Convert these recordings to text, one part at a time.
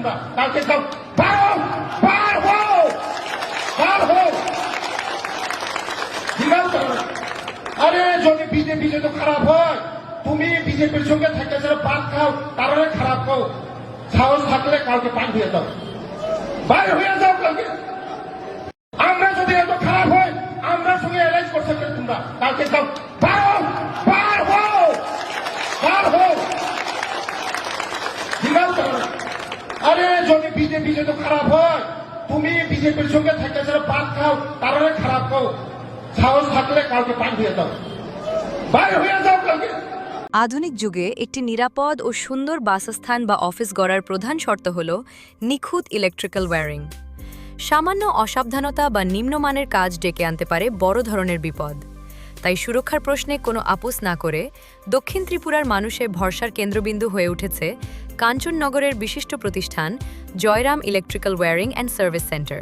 তোমরা কালকে সব বার হও আরে যদি বিজেপি যদি খারাপ হয় তুমি বিজেপির সঙ্গে থেকে যারা পান খাও তারা খারাপ খাও সাহস থাকলে কালকে পান হয়ে যাও বাইরে হয়ে যাও কালকে আমরা যদি এত খারাপ হয় আমরা সঙ্গে অ্যারেঞ্জ করতে পারি তোমরা কালকে সব বার হও আরে যদি বিজেপি যদি খারাপ হয় তুমি বিজেপির সঙ্গে থেকে যারা পান খাও তারা খারাপ খাও সাহস থাকলে কালকে পান হয়ে যাও বাইরে হয়ে যাও কালকে। আধুনিক যুগে একটি নিরাপদ ও সুন্দর বাসস্থান বা অফিস গড়ার প্রধান শর্ত হল নিখুঁত ইলেকট্রিক্যাল ওয়্যারিং। সামান্য অসাবধানতা বা নিম্নমানের কাজ ডেকে আনতে পারে বড় ধরনের বিপদ। তাই সুরক্ষার প্রশ্নে কোনো আপোস না করে দক্ষিণ ত্রিপুরার মানুষের ভরসার কেন্দ্রবিন্দু হয়ে উঠেছে কাঞ্চননগরের বিশিষ্ট প্রতিষ্ঠান Jayram electrical wiring and service centre.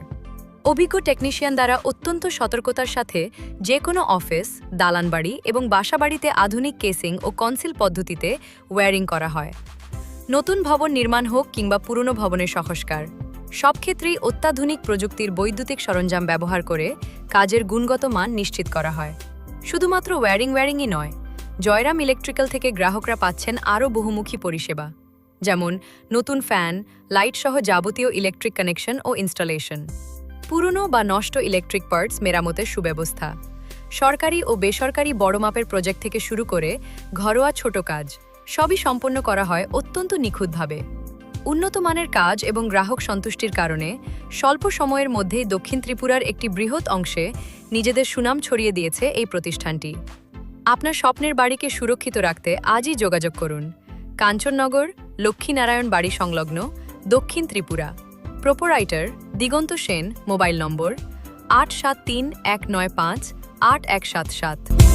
অভিজ্ঞ টেকনিশিয়ান দ্বারা অত্যন্ত সতর্কতার সাথে যে কোনো অফিস, দালানবাড়ি এবং বাসাবাড়িতে আধুনিক কেসিং ও কনসিল পদ্ধতিতে ওয়্যারিং করা হয়। নতুন ভবন নির্মাণ হোক কিংবা পুরনো ভবনের সংস্কার, সব ক্ষেত্রেই অত্যাধুনিক প্রযুক্তির বৈদ্যুতিক সরঞ্জাম ব্যবহার করে কাজের গুণগত মান নিশ্চিত করা হয়। শুধুমাত্র ওয়্যারিংই নয়, জয়রাম ইলেকট্রিক্যাল থেকে গ্রাহকরা পাচ্ছেন আরও বহুমুখী পরিষেবা, যেমন নতুন ফ্যান, লাইট সহ যাবতীয় ইলেকট্রিক কানেকশন ও ইনস্টলেশন, পুরনো বা নষ্ট ইলেকট্রিক পার্টস মেরামতের সুব্যবস্থা, সরকারি ও বেসরকারি বড় মাপের প্রজেক্ট থেকে শুরু করে ঘরোয়া ছোট কাজ সবই সম্পন্ন করা হয় অত্যন্ত নিখুঁতভাবে। উন্নত মানের কাজ এবং গ্রাহক সন্তুষ্টির কারণে স্বল্প সময়ের মধ্যেই দক্ষিণ ত্রিপুরার একটি বৃহৎ অংশে নিজেদের সুনাম ছড়িয়ে দিয়েছে এই প্রতিষ্ঠানটি। আপনার স্বপ্নের বাড়িকে সুরক্ষিত রাখতে আজই যোগাযোগ করুন কাঞ্চননগর লক্ষ্মীনারায়ণ বাড়ি সংলগ্ন Dakshin Tripura. Proprietor Diganta Sen. Mobile number 8731958177।